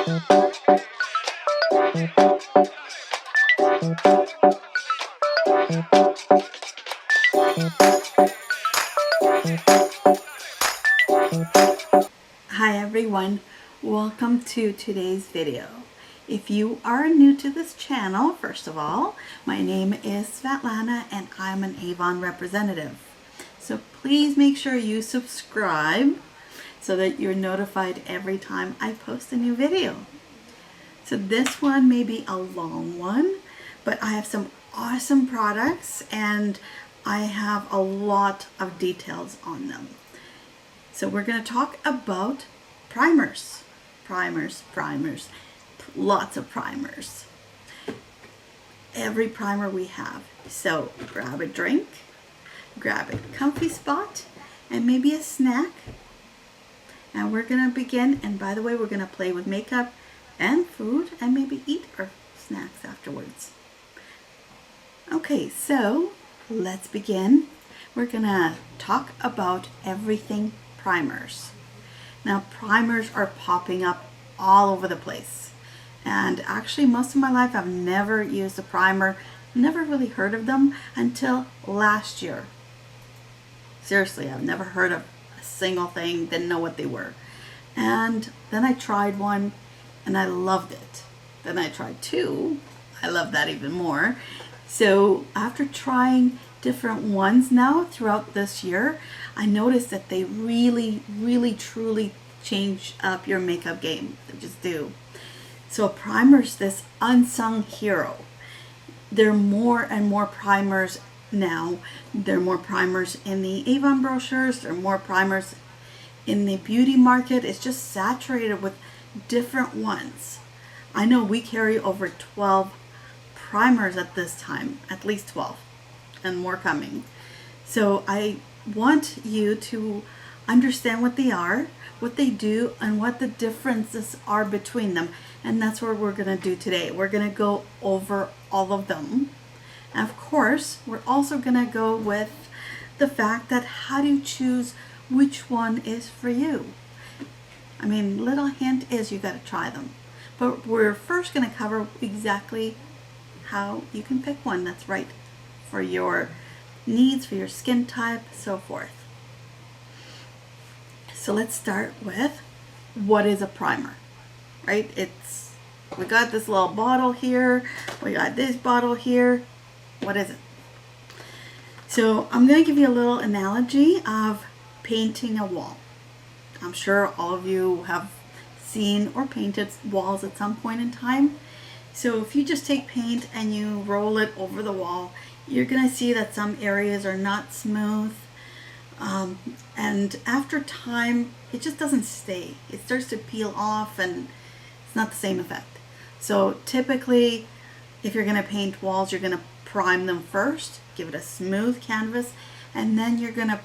Hi everyone, welcome to today's video. If you are new to this channel, first of all, my name is Svetlana and I'm an Avon representative. So please make sure you subscribe so that you're notified every time I post a new video. So this one may be a long one, but I have some awesome products and I have a lot of details on them. So we're going to talk about primers, lots of primers. Every primer we have. So grab a drink, grab a comfy spot, and maybe a snack. And we're going to begin, and by the way, we're going to play with makeup and food and maybe eat our snacks afterwards. Okay, so let's begin. We're going to talk about everything primers. Now primers are popping up all over the place, and actually most of my life I've never used a primer, never really heard of them until last year. Seriously, I've never heard of a single thing, didn't know what they were. And then I tried one and I loved it. Then I tried two, I love that even more. So after trying different ones now throughout this year, I noticed that they really, truly change up your makeup game. They just do. So a primer's this unsung hero. There are more and more primers now. There are more primers in the Avon brochures. There are more primers in the beauty market. It's just saturated with different ones. I know we carry over 12 primers at this time, at least 12. And more coming. So I want you to understand what they are, what they do, and what the differences are between them. And that's what we're going to do today. We're going to go over all of them. And of course, we're also going to go with the fact that how do you choose which one is for you? I mean, little hint is you got to try them. But we're first going to cover exactly how you can pick one that's right for your needs, for your skin type, so forth. So let's start with what is a primer, right? We got this little bottle here, we got this bottle here. What is it? So I'm going to give you a little analogy of painting a wall. I'm sure all of you have seen or painted walls at some point in time. So if you just take paint and you roll it over the wall, you're going to see that some areas are not smooth. And after time, it just doesn't stay. It starts to peel off and it's not the same effect. So typically, if you're going to paint walls, you're going to prime them first, give it a smooth canvas, and then you're going to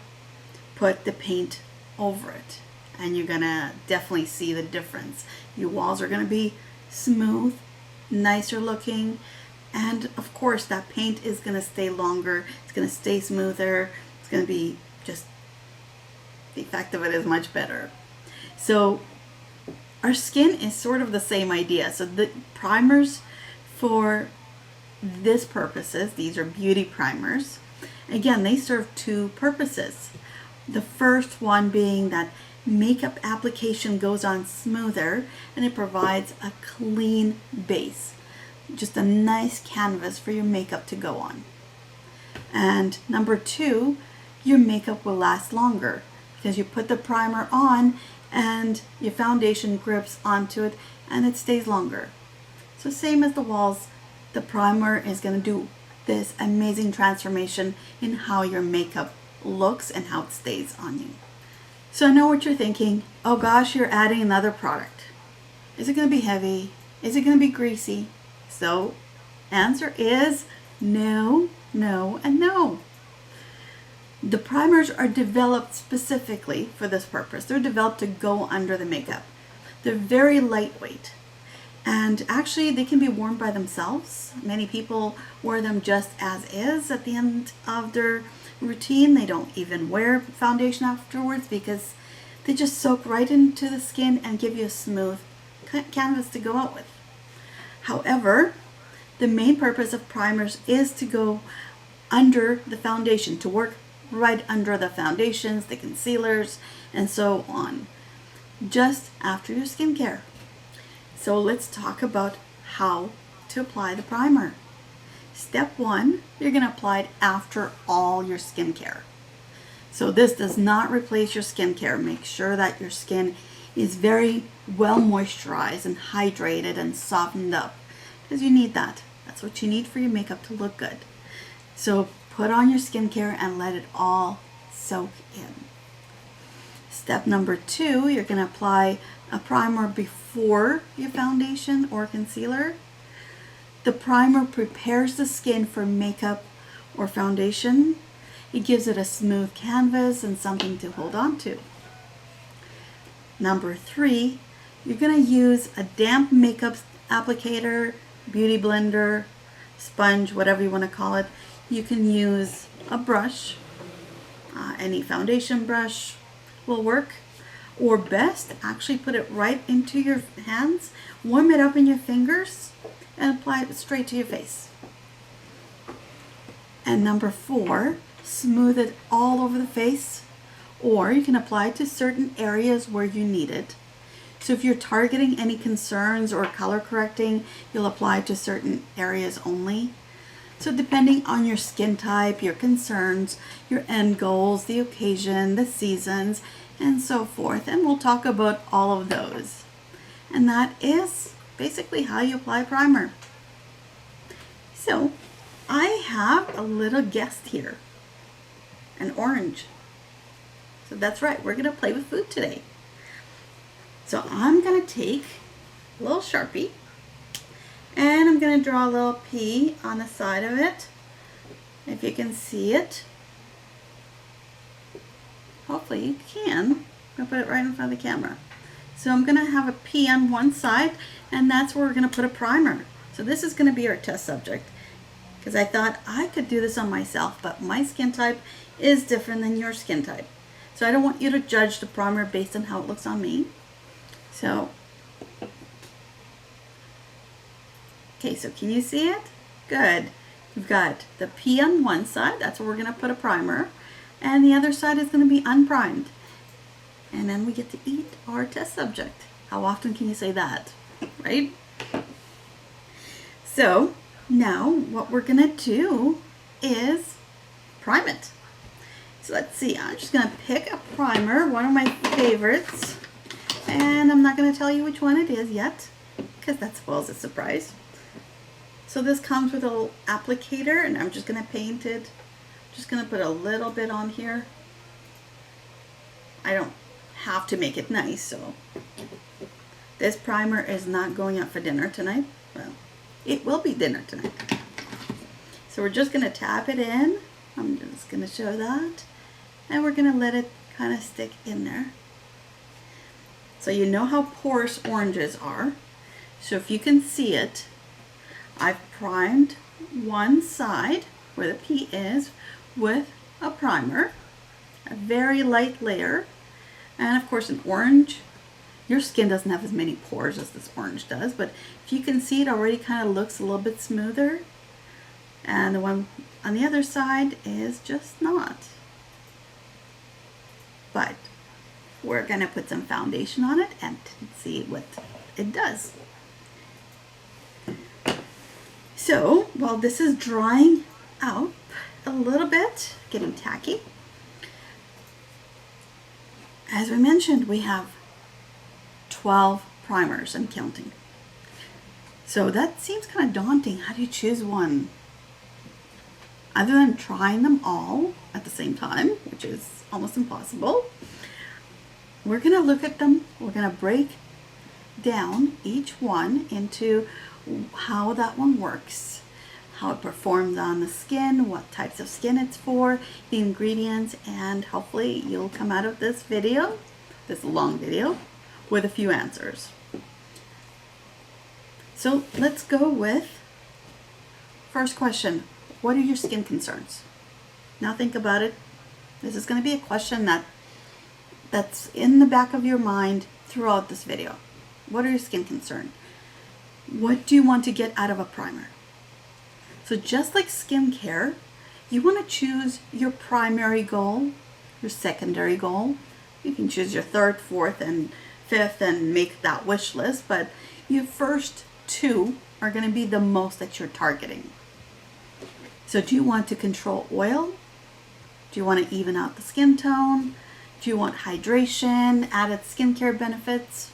put the paint over it. And you're going to definitely see the difference. Your walls are going to be smooth, nicer looking, and of course that paint is going to stay longer, it's going to stay smoother, it's going to be just, the effect of it is much better. So our skin is sort of the same idea. So the primers for this purposes, these are beauty primers. Again, they serve two purposes. The first one being that makeup application goes on smoother and it provides a clean base, just a nice canvas for your makeup to go on. And number two, your makeup will last longer because you put the primer on and your foundation grips onto it and it stays longer. So same as the walls, the primer is going to do this amazing transformation in how your makeup looks and how it stays on you. So I know what you're thinking. Oh gosh, you're adding another product. Is it going to be heavy? Is it going to be greasy? So answer is no, no, and no. The primers are developed specifically for this purpose. They're developed to go under the makeup. They're very lightweight. And actually they can be worn by themselves. Many people wear them just as is at the end of their routine. They don't even wear foundation afterwards because they just soak right into the skin and give you a smooth canvas to go out with. However, the main purpose of primers is to go under the foundation, to work right under the foundations, the concealers, and so on, just after your skincare. So let's talk about how to apply the primer. Step 1, you're going to apply it after all your skincare. So this does not replace your skincare. Make sure that your skin is very well moisturized and hydrated and softened up, because you need that. That's what you need for your makeup to look good. So put on your skincare and let it all soak in. Step number 2, you're going to apply a primer before your foundation or concealer. The primer prepares the skin for makeup or foundation. It gives it a smooth canvas and something to hold on to. Number 3, you're going to use a damp makeup applicator, beauty blender, sponge, whatever you want to call it. You can use a brush, any foundation brush will work, or best, actually put it right into your hands, warm it up in your fingers, and apply it straight to your face. And number 4, smooth it all over the face, or you can apply it to certain areas where you need it. So if you're targeting any concerns or color correcting, you'll apply it to certain areas only. So depending on your skin type, your concerns, your end goals, the occasion, the seasons, and so forth. And we'll talk about all of those. And that is basically how you apply primer. So I have a little guest here, an orange. So that's right, we're going to play with food today. So I'm going to take a little Sharpie, and I'm going to draw a little P on the side of it, if you can see it. Hopefully you can. I'm going to put it right in front of the camera. So I'm going to have a P on one side, and that's where we're going to put a primer. So this is going to be our test subject, because I thought I could do this on myself, but my skin type is different than your skin type. So I don't want you to judge the primer based on how it looks on me. So, okay, so can you see it? Good. We've got the P on one side, that's where we're going to put a primer, and the other side is going to be unprimed. And then we get to eat our test subject. How often can you say that, right? So now what we're going to do is prime it. So let's see, I'm just going to pick a primer, one of my favorites, and I'm not going to tell you which one it is yet, because that spoils the surprise. So this comes with a little applicator, and I'm just going to paint it. I'm just going to put a little bit on here. I don't have to make it nice, so this primer is not going out for dinner tonight. Well, it will be dinner tonight. So we're just going to tap it in. I'm just going to show that, and we're going to let it kind of stick in there. So you know how porous oranges are. So if you can see it, I've primed one side where the P is with a primer, a very light layer, and of course an orange. Your skin doesn't have as many pores as this orange does, but if you can see, it already kind of looks a little bit smoother, and the one on the other side is just not. But we're going to put some foundation on it and see what it does. So while this is drying out a little bit, getting tacky, as we mentioned, we have 12 primers and counting. So that seems kind of daunting. How do you choose one? Other than trying them all at the same time, which is almost impossible, we're going to look at them. We're going to break down each one into how that one works, how it performs on the skin, what types of skin it's for, the ingredients, and hopefully you'll come out of this video, this long video, with a few answers. So let's go with first question. What are your skin concerns? Now think about it. This is going to be a question that's in the back of your mind throughout this video. What are your skin concerns? What do you want to get out of a primer? So just like skincare, you want to choose your primary goal, your secondary goal. You can choose your third, fourth, and fifth and make that wish list, but your first two are going to be the most that you're targeting. So do you want to control oil? Do you want to even out the skin tone? Do you want hydration, added skincare benefits?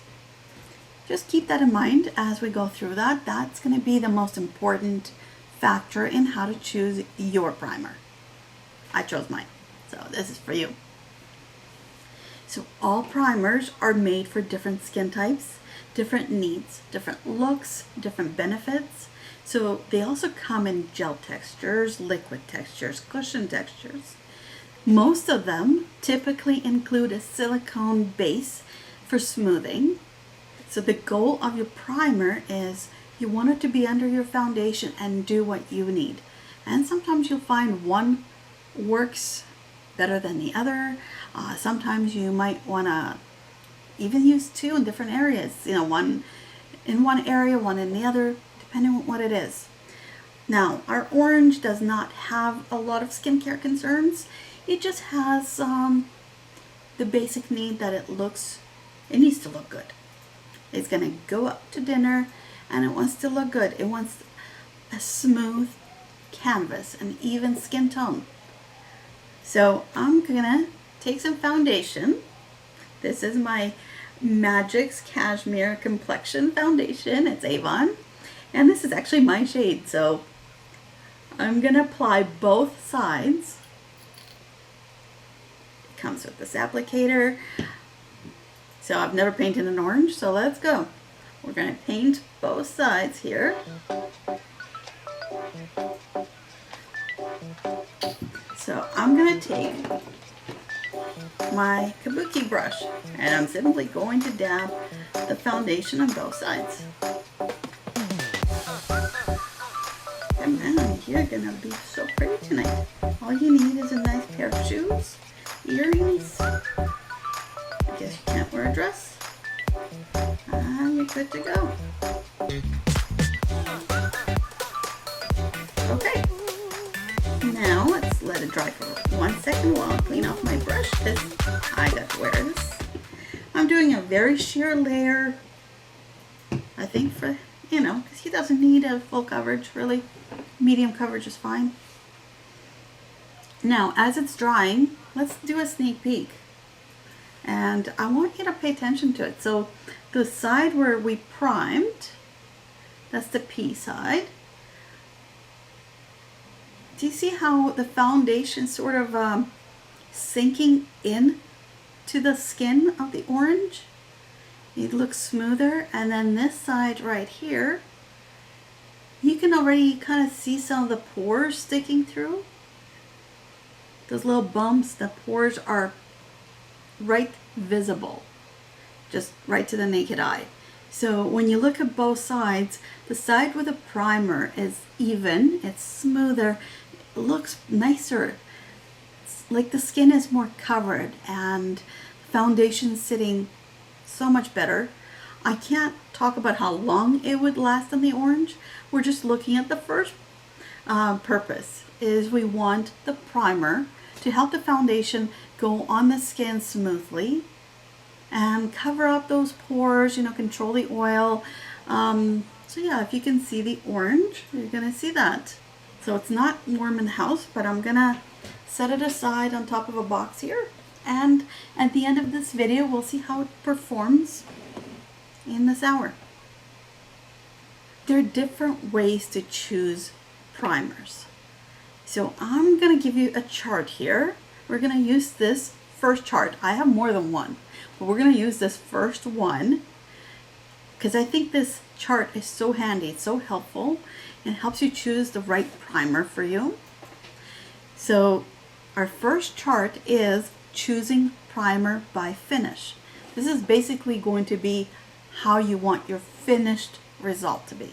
Just keep that in mind as we go through that. That's going to be the most important factor in how to choose your primer. I chose mine, so this is for you. So all primers are made for different skin types, different needs, different looks, different benefits. So they also come in gel textures, liquid textures, cushion textures. Most of them typically include a silicone base for smoothing. So the goal of your primer is you want it to be under your foundation and do what you need. And sometimes you'll find one works better than the other. Sometimes you might want to even use two in different areas. You know, one in one area, one in the other, depending on what it is. Now, our orange does not have a lot of skincare concerns. It just has the basic need that it needs to look good. It's going to go up to dinner and it wants to look good. It wants a smooth canvas, an even skin tone. So I'm going to take some foundation. This is my Magic's Cashmere Complexion Foundation. It's Avon. And this is actually my shade. So I'm going to apply both sides. It comes with this applicator. So I've never painted an orange, so let's go. We're going to paint both sides here. So I'm going to take my kabuki brush and I'm simply going to dab the foundation on both sides. And man, you're going to be so pretty tonight. All you need is a nice pair of shoes, earrings. I guess you can't wear a dress. And you're good to go. Okay. Now let's let it dry for 1 second while I clean off my brush because I got to wear this. I'm doing a very sheer layer. I think for, because he doesn't need a full coverage really. Medium coverage is fine. Now as it's drying, let's do a sneak peek. And I want you to pay attention to it. So the side where we primed, that's the P side. Do you see how the foundation sort of sinking in to the skin of the orange? It looks smoother. And then this side right here, you can already kind of see some of the pores sticking through. Those little bumps, the pores are right visible, just right to the naked eye. So when you look at both sides, the side with a primer is even, it's smoother, it looks nicer. It's like the skin is more covered and foundation sitting so much better. I can't talk about how long it would last on the orange. We're just looking at the first purpose is we want the primer to help the foundation go on the skin smoothly and cover up those pores, control the oil. So yeah, if you can see the orange, you're gonna see that. So it's not warm in the house, but I'm gonna set it aside on top of a box here. And at the end of this video, we'll see how it performs in the shower. There are different ways to choose primers. So I'm going to give you a chart here. We're going to use this first chart. I have more than one, but we're going to use this first one because I think this chart is so handy. It's so helpful. It helps you choose the right primer for you. So our first chart is choosing primer by finish. This is basically going to be how you want your finished result to be.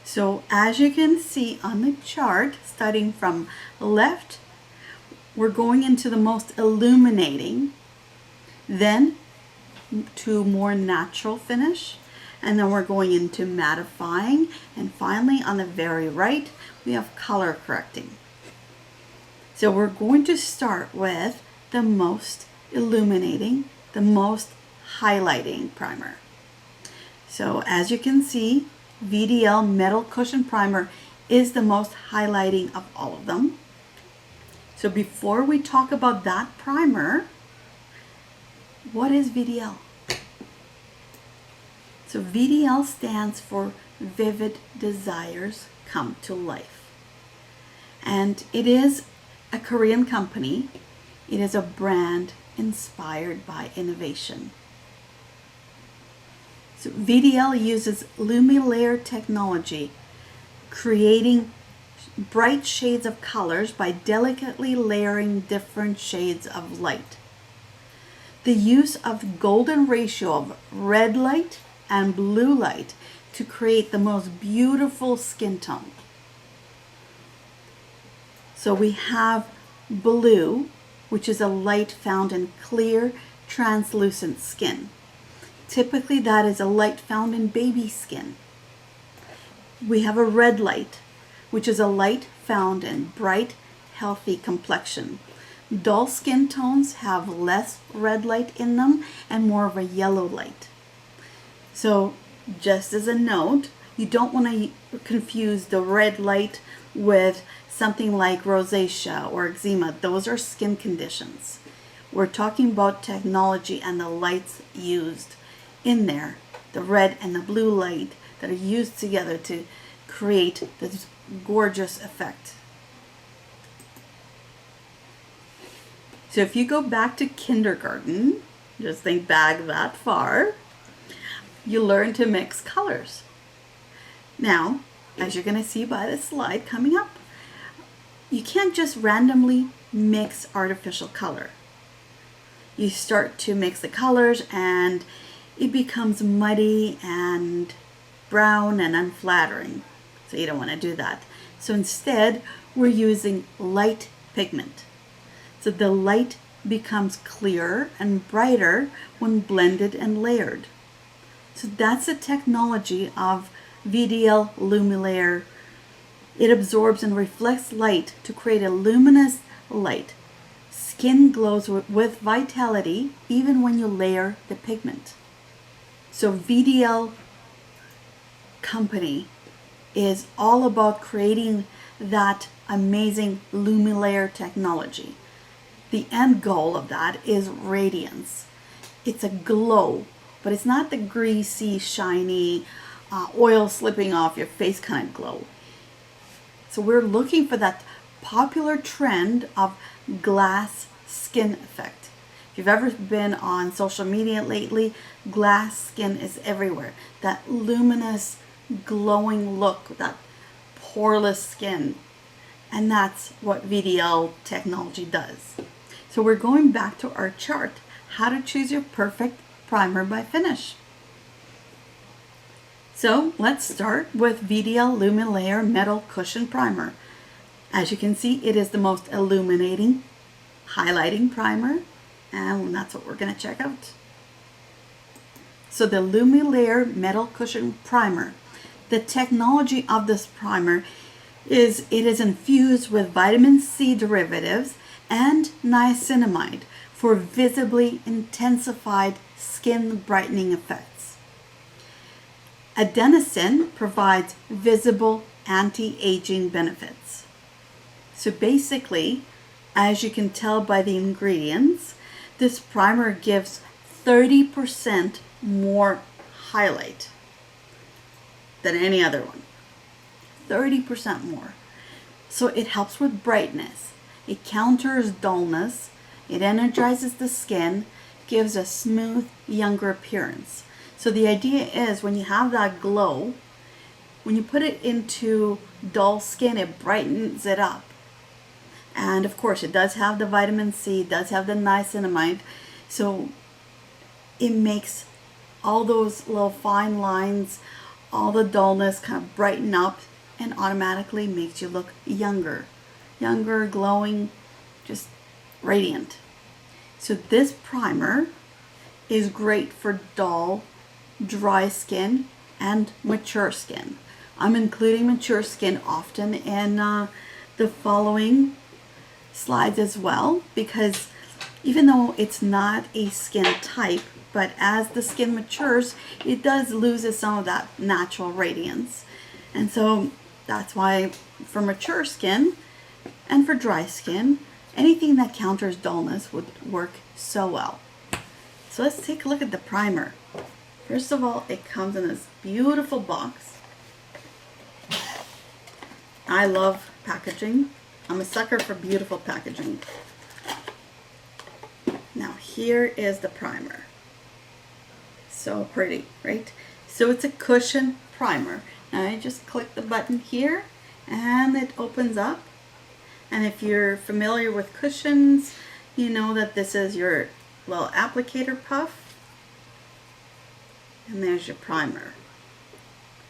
So as you can see on the chart, starting from left, we're going into the most illuminating. Then to more natural finish. And then we're going into mattifying. And finally, on the very right, we have color correcting. So we're going to start with the most illuminating, the most highlighting primer. So as you can see, VDL Metal Cushion Primer is the most highlighting of all of them. So before we talk about that primer, what is VDL? So VDL stands for Vivid Desires Come to Life. And it is a Korean company. It is a brand inspired by innovation. So VDL uses Lumilayer technology, creating bright shades of colors by delicately layering different shades of light. The use of golden ratio of red light and blue light to create the most beautiful skin tone. So we have blue, which is a light found in clear, translucent skin. Typically that is a light found in baby skin. We have a red light, which is a light found in bright, healthy complexion. Dull skin tones have less red light in them and more of a yellow light. So just as a note, you don't want to confuse the red light with something like rosacea or eczema. Those are skin conditions. We're talking about technology and the lights used in there, the red and the blue light that are used together to create this gorgeous effect. So if you go back to kindergarten, just think back that far, you learn to mix colors. Now, as you're going to see by the slide coming up, you can't just randomly mix artificial color. You start to mix the colors and it becomes muddy and brown and unflattering. So you don't want to do that. So instead, we're using light pigment. So the light becomes clearer and brighter when blended and layered. So that's the technology of VDL Lumilayer. It absorbs and reflects light to create a luminous light. Skin glows with vitality even when you layer the pigment. So VDL company is all about creating that amazing Lumilayer technology. The end goal of that is radiance. It's a glow, but it's not the greasy, shiny, oil slipping off your face kind of glow. So we're looking for that popular trend of glass skin effect. If you've ever been on social media lately, glass skin is everywhere. That luminous, glowing look, that poreless skin. And that's what VDL technology does. So we're going back to our chart, how to choose your perfect primer by finish. So let's start with VDL Lumilayer Metal Cushion Primer. As you can see, it is the most illuminating, highlighting primer, and that's what we're going to check out. So the Lumilayer Metal Cushion Primer, the technology of this primer is it is infused with vitamin C derivatives and niacinamide for visibly intensified skin brightening effects. Adenosine provides visible anti-aging benefits. So basically, as you can tell by the ingredients, this primer gives 30% more highlight than any other one. 30% more. So it helps with brightness. It counters dullness. It energizes the skin, gives a smooth, younger appearance. So the idea is when you have that glow, when you put it into dull skin, it brightens it up. And of course, it does have the vitamin C, it does have the niacinamide. So it makes all those little fine lines, all the dullness kind of brighten up and automatically makes you look younger. Younger, glowing, just radiant. So this primer is great for dull, dry skin and mature skin. I'm including mature skin often in the following slides as well, because even though it's not a skin type, but as the skin matures, it does lose some of that natural radiance. And so that's why for mature skin and for dry skin, anything that counters dullness would work so well. So let's take a look at the primer. First of all, it comes in this beautiful box. I love packaging. I'm a sucker for beautiful packaging. Now here is the primer. So pretty, right? So it's a cushion primer. Now I just click the button here and it opens up. And if you're familiar with cushions, you know that this is your little applicator puff. And there's your primer.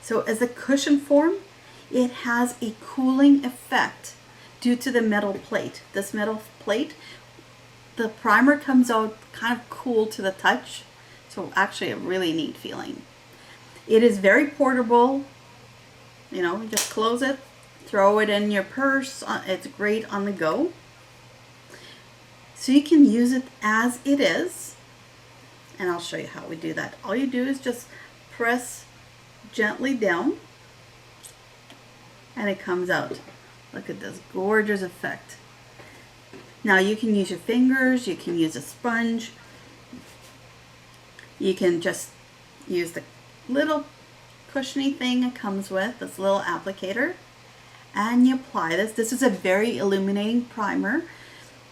So as a cushion form, it has a cooling effect due to the metal plate. This metal plate, the primer comes out kind of cool to the touch. So actually a really neat feeling. It is very portable. You know, you just close it, throw it in your purse. It's great on the go. So you can use it as it is. And I'll show you how we do that. All you do is just press gently down and it comes out. Look at this gorgeous effect. Now you can use your fingers, you can use a sponge, you can just use the little cushiony thing it comes with, this little applicator, and you apply this. This is a very illuminating primer,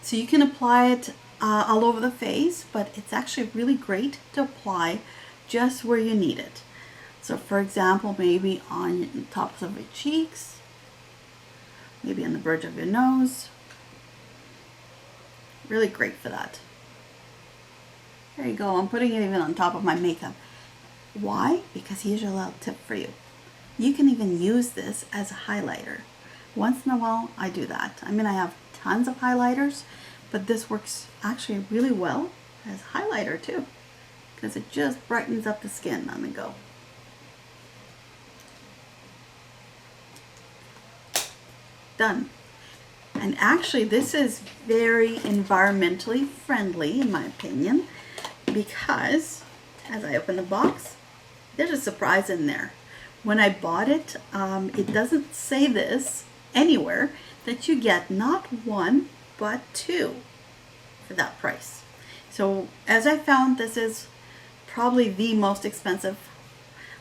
so you can apply it all over the face, but it's actually really great to apply just where you need it. So for example, maybe on the tops of your cheeks, maybe on the bridge of your nose. Really great for that. There you go. I'm putting it even on top of my makeup. Why? Because here's your little tip for you. You can even use this as a highlighter. Once in a while, I do that. I mean, I have tons of highlighters, but this works actually really well as a highlighter too, because it just brightens up the skin on the go. Done. And actually this is very environmentally friendly in my opinion, because as I open the box, there's a surprise in there. When I bought it, it doesn't say this anywhere, that you get not one but two for that price. So as I found, this is probably the most expensive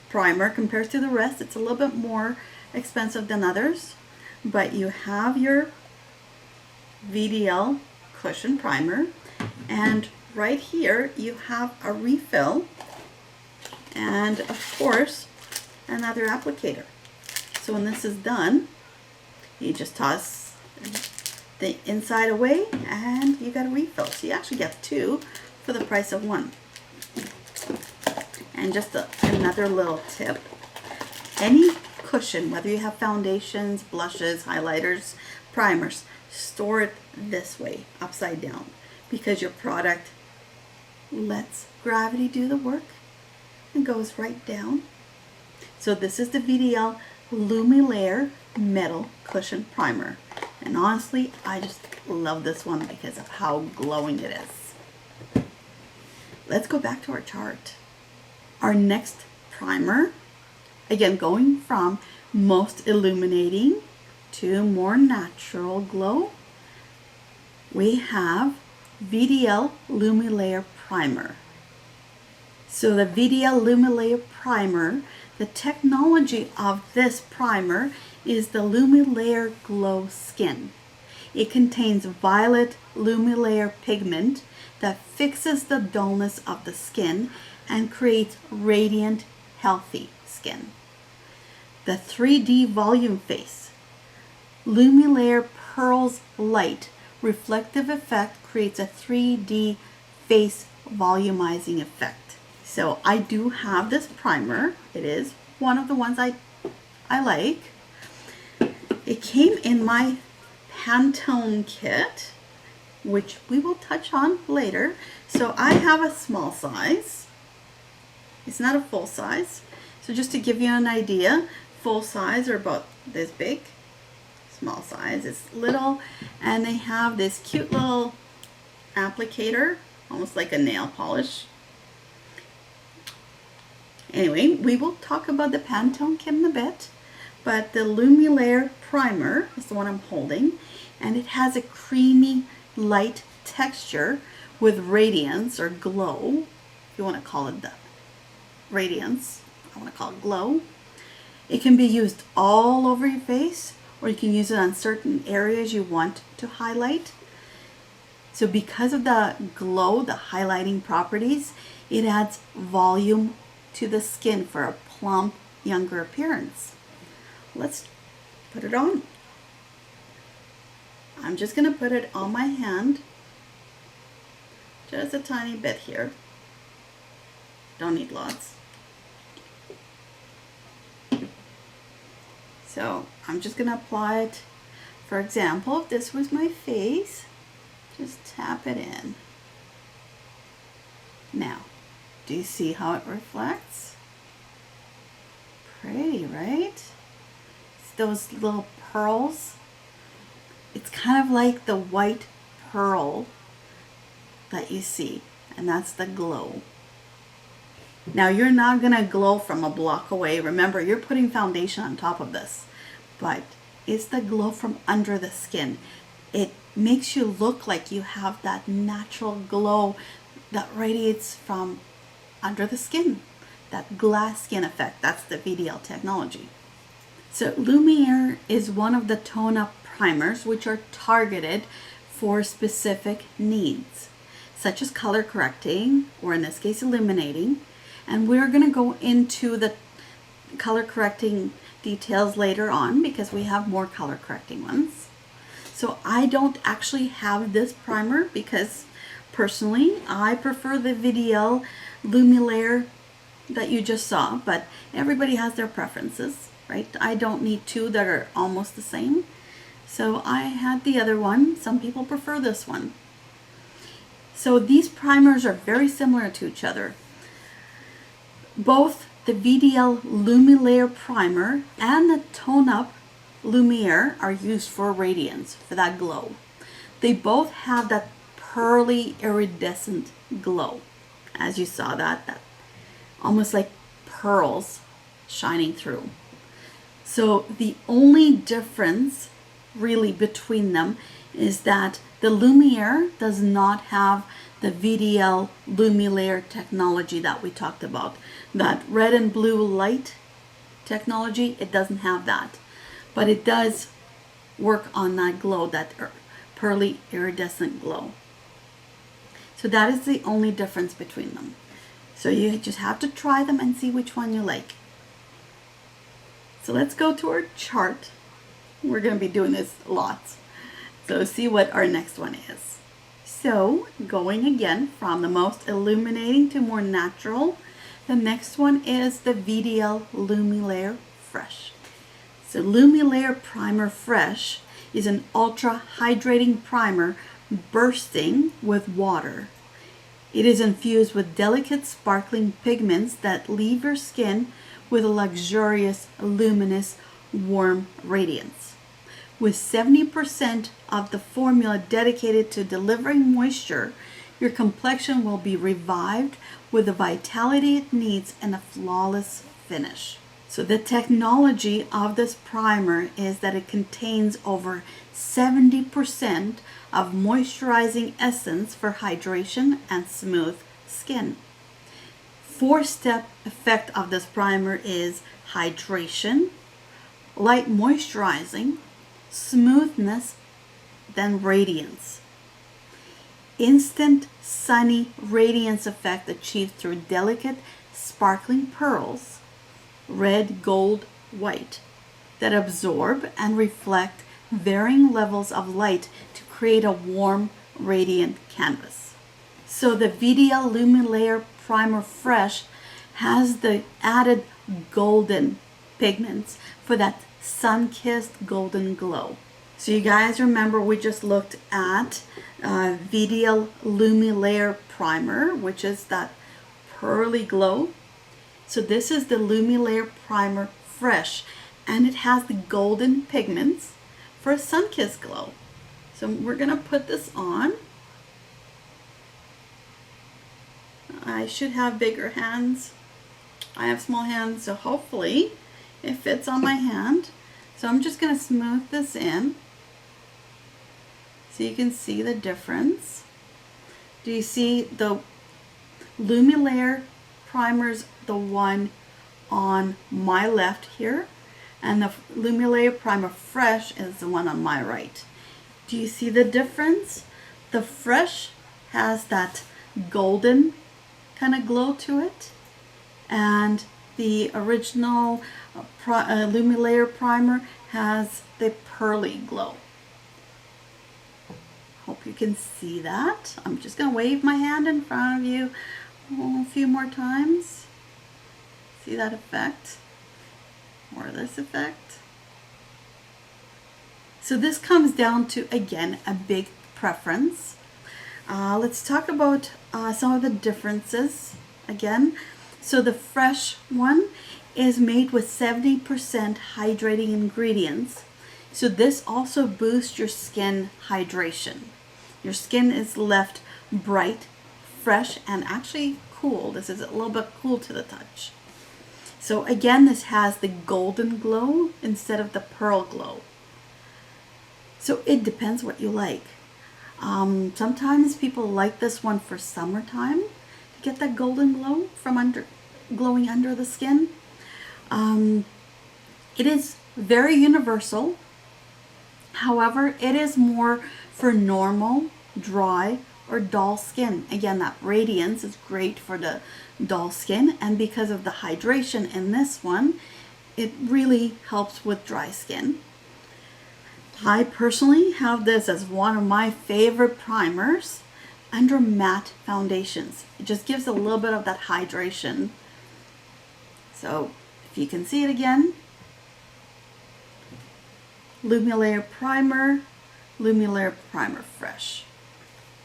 primer compared to the rest. It's a little bit more expensive than others, but you have your VDL cushion primer, and right here you have a refill and of course another applicator. So when this is done, you just toss the inside away and you got a refill. So you actually get two for the price of one. And just another little tip, any cushion, whether you have foundations, blushes, highlighters, primers, store it this way, upside down, because your product lets gravity do the work and goes right down. So this is the VDL Lumilayer Metal Cushion Primer. And honestly, I just love this one because of how glowing it is. Let's go back to our chart. Our next primer, again going from most illuminating to more natural glow, we have VDL Lumilayer Primer. So the VDL Lumilayer Primer, the technology of this primer is the Lumilayer Glow Skin. It contains violet Lumilayer pigment that fixes the dullness of the skin and creates radiant, healthy skin. The 3D volume face. Lumilayer Pearls Light reflective effect creates a 3D face volumizing effect. So I do have this primer. It is one of the ones I like. It came in my Pantone kit, which we will touch on later. So I have a small size. It's not a full size. So just to give you an idea, full size are about this big. Small size is little, and they have this cute little applicator, almost like a nail polish. Anyway, we will talk about the Pantone kit in a bit, but the Lumilayer primer is the one I'm holding, and it has a creamy light texture with radiance or glow, if you want to call it that. Radiance, I want to call it glow. It can be used all over your face, or you can use it on certain areas you want to highlight. So because of the glow, the highlighting properties, it adds volume to the skin for a plump, younger appearance. Let's put it on. I'm just going to put it on my hand, just a tiny bit here. Don't need lots. So I'm just going to apply it. For example, if this was my face, just tap it in. Now, do you see how it reflects? Pretty, right? It's those little pearls. It's kind of like the white pearl that you see, and that's the glow. Now you're not gonna glow from a block away. Remember, you're putting foundation on top of this, but it's the glow from under the skin. It makes you look like you have that natural glow that radiates from under the skin. That glass skin effect, that's the VDL technology. So Lumilayer is one of the tone-up primers which are targeted for specific needs, such as color correcting, or in this case illuminating. And we're going to go into the color correcting details later on because we have more color correcting ones. So I don't actually have this primer because personally I prefer the VDL Lumilayer that you just saw, but everybody has their preferences, right? I don't need two that are almost the same. So I had the other one. Some people prefer this one. So these primers are very similar to each other. Both the VDL Lumilayer primer and the Tone Up Lumiere are used for radiance, for that glow. They both have that pearly iridescent glow. As you saw that almost like pearls shining through. So the only difference really between them is that the Lumiere does not have the VDL Lumilayer technology that we talked about. That red and blue light technology, it doesn't have that. But it does work on that glow, that pearly iridescent glow. So that is the only difference between them. So you just have to try them and see which one you like. So let's go to our chart. We're going to be doing this lots. So see what our next one is. So going again from the most illuminating to more natural, the next one is the VDL Lumilayer Fresh. So Lumilayer Primer Fresh is an ultra hydrating primer bursting with water. It is infused with delicate sparkling pigments that leave your skin with a luxurious, luminous, warm radiance. With 70% of the formula dedicated to delivering moisture, your complexion will be revived with the vitality it needs and a flawless finish. So the technology of this primer is that it contains over 70% of moisturizing essence for hydration and smooth skin. 4-step effect of this primer is hydration, light moisturizing, smoothness, then radiance. Instant sunny radiance effect achieved through delicate sparkling pearls, red, gold, white, that absorb and reflect varying levels of light to create a warm, radiant canvas. So the VDL Lumilayer Primer Fresh has the added golden pigments for that sun-kissed golden glow. So you guys remember we just looked at VDL Lumilayer Primer, which is that pearly glow. So this is the Lumilayer Primer Fresh, and it has the golden pigments for a sun-kissed glow. So we're gonna put this on. I should have bigger hands. I have small hands, so hopefully it fits on my hand. So I'm just gonna smooth this in so you can see the difference. Do you see the Lumilayer Primer's the one on my left here, and the Lumilayer Primer Fresh is the one on my right. Do you see the difference? The Fresh has that golden kind of glow to it, and the original Lumilayer Primer has the pearly glow. Hope you can see that. I'm just going to wave my hand in front of you a few more times. See that effect? Or this effect? So this comes down to, again, a big preference. Let's talk about some of the differences again. So the Fresh one is made with 70% hydrating ingredients. So this also boosts your skin hydration. Your skin is left bright, fresh, and actually cool. This is a little bit cool to the touch. So again, this has the golden glow instead of the pearl glow. So it depends what you like. Sometimes people like this one for summertime to get that golden glow from glowing under the skin. It is very universal. However, it is more for normal, dry, or dull skin. Again, that radiance is great for the dull skin, and because of the hydration in this one, it really helps with dry skin. I personally have this as one of my favorite primers under matte foundations. It just gives a little bit of that hydration. So if you can see it again, Lumilayer Primer, Lumilayer Primer Fresh.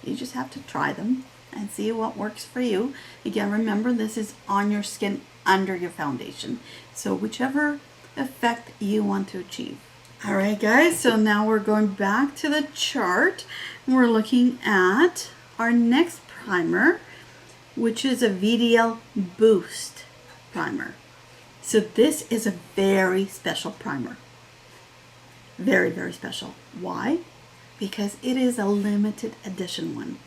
You just have to try them and see what works for you. Again, remember, this is on your skin under your foundation. So whichever effect you want to achieve. All right, guys, so now we're going back to the chart. We're looking at our next primer, which is a VDL Boost primer. So this is a very special primer. Very, very special. Why? Because it is a limited edition one.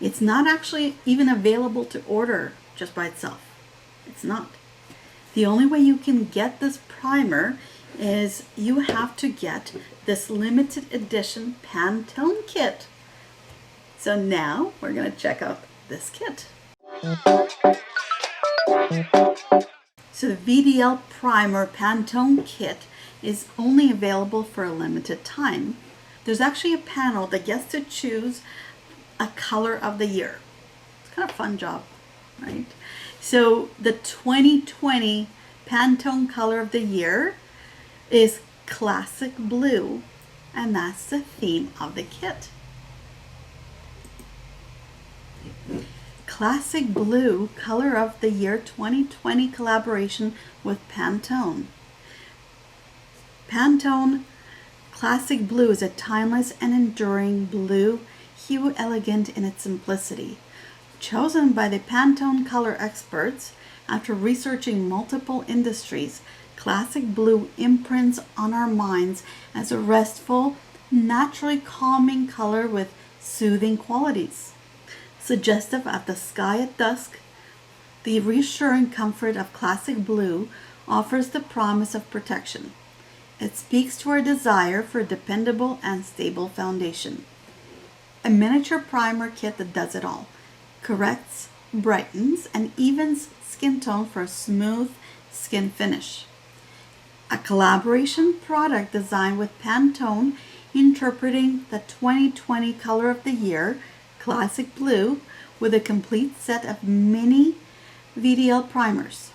It's not actually even available to order just by itself. It's not. The only way you can get this primer is you have to get this limited edition Pantone kit. So now we're going to check out this kit. So the VDL Primer Pantone kit is only available for a limited time. There's actually a panel that gets to choose a color of the year. It's kind of a fun job, right? So the 2020 Pantone color of the year is Classic Blue, and that's the theme of the kit. Classic Blue, color of the year 2020 collaboration with Pantone. Pantone Classic Blue is a timeless and enduring blue hue, elegant in its simplicity. Chosen by the Pantone color experts after researching multiple industries, Classic Blue imprints on our minds as a restful, naturally calming color with soothing qualities. Suggestive of the sky at dusk, the reassuring comfort of Classic Blue offers the promise of protection. It speaks to our desire for a dependable and stable foundation. A miniature primer kit that does it all. Corrects, brightens, and evens skin tone for a smooth skin finish. A collaboration product designed with Pantone, interpreting the 2020 color of the year, Classic Blue, with a complete set of mini VDL primers.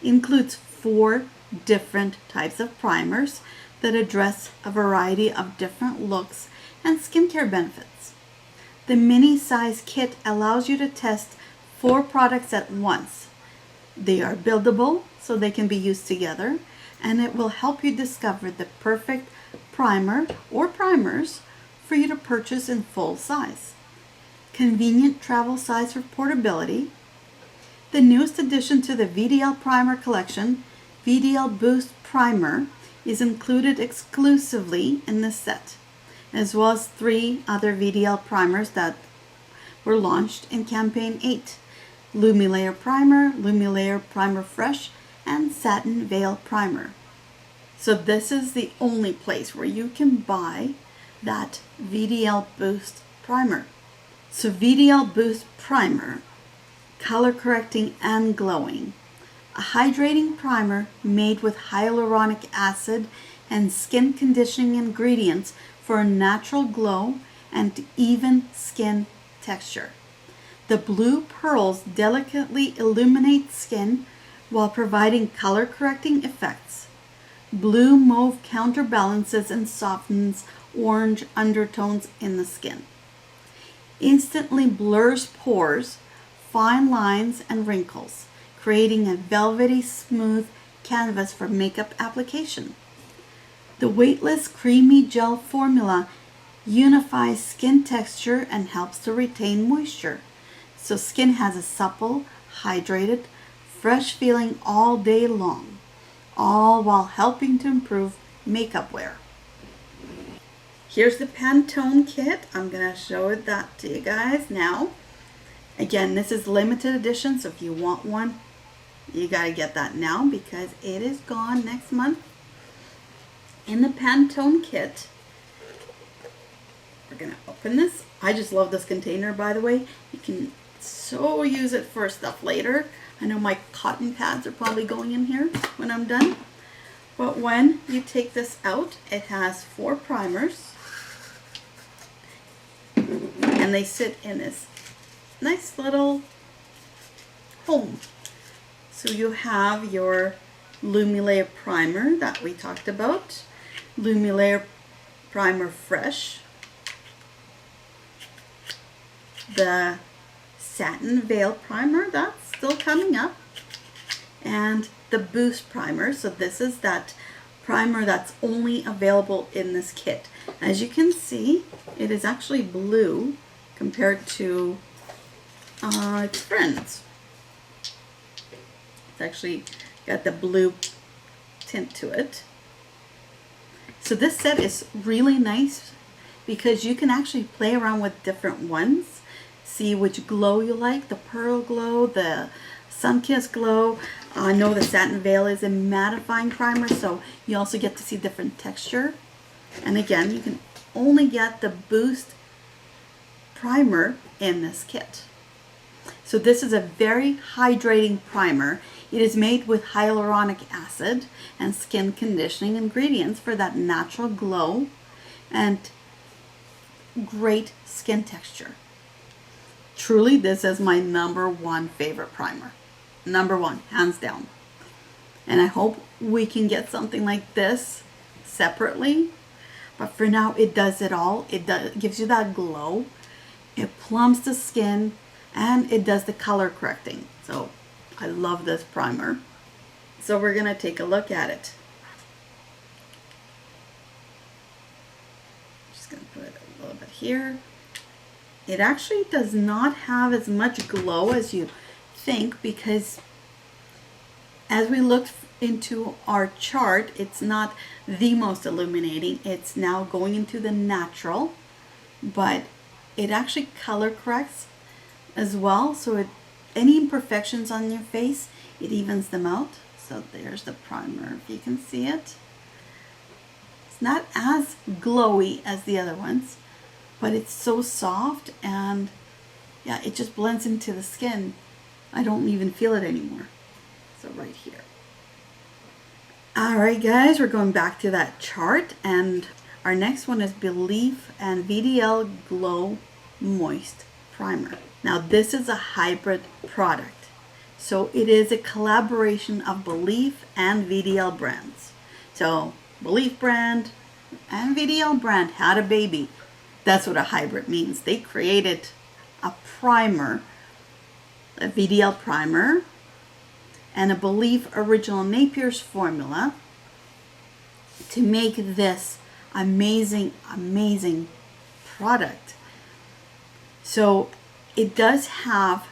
Includes 4 different types of primers that address a variety of different looks and skincare benefits. The mini size kit allows you to test 4 products at once. They are buildable, so they can be used together, and it will help you discover the perfect primer or primers for you to purchase in full size. Convenient travel size for portability. The newest addition to the VDL Primer collection, VDL Boost Primer, is included exclusively in this set, as well as 3 other VDL primers that were launched in Campaign 8. Lumilayer Primer, Lumilayer Primer Fresh, and Satin Veil Primer. So this is the only place where you can buy that VDL Boost Primer. So VDL Boost Primer, color correcting and glowing. A hydrating primer made with hyaluronic acid and skin conditioning ingredients for a natural glow and even skin texture. The blue pearls delicately illuminate skin while providing color correcting effects. Blue mauve counterbalances and softens orange undertones in the skin. Instantly blurs pores, fine lines, and wrinkles, creating a velvety smooth canvas for makeup application. The weightless creamy gel formula unifies skin texture and helps to retain moisture, so skin has a supple, hydrated, fresh feeling all day long, all while helping to improve makeup wear. Here's the Pantone kit. I'm going to show that to you guys now. Again, this is limited edition, so if you want one, you got to get that now because it is gone next month. In the Pantone kit, we're going to open this. I just love this container, by the way. You can so use it for stuff later. I know my cotton pads are probably going in here when I'm done. But when you take this out, it has 4 primers. And they sit in this nice little home. So you have your Lumilayer primer that we talked about. Lumilayer Primer Fresh. The Satin Veil Primer, that's still coming up. And the Boost Primer. So this is that primer that's only available in this kit. As you can see, it is actually blue compared to its friends. It's actually got the blue tint to it. So this set is really nice because you can actually play around with different ones. See which glow you like, the pearl glow, the sun-kissed glow. I know the Satin Veil is a mattifying primer, so you also get to see different texture. And again, you can only get the Boost primer in this kit. So this is a very hydrating primer. It is made with hyaluronic acid and skin conditioning ingredients for that natural glow and great skin texture. Truly, this is my #1 favorite primer. #1, hands down. And I hope we can get something like this separately. But for now, it does it all. It gives you that glow. It plumps the skin. And it does the color correcting. So I love this primer. So we're going to take a look at it. Just going to put it a little bit here. It actually does not have as much glow as you think because as we looked into our chart, it's not the most illuminating. It's now going into the natural, but it actually color corrects as well, so any imperfections on your face, it evens them out. So there's the primer, if you can see it. It's not as glowy as the other ones, but it's so soft and yeah, it just blends into the skin. I don't even feel it anymore. So right here. Alright guys, we're going back to that chart and our next one is belif and VDL Glow Moist Primer. Now this is a hybrid product, so it is a collaboration of belif and VDL brands. So belif brand and VDL brand had a baby, That's what a hybrid means. They created a primer, a VDL primer, and a belif original Napier's formula to make this amazing, amazing product. So it does have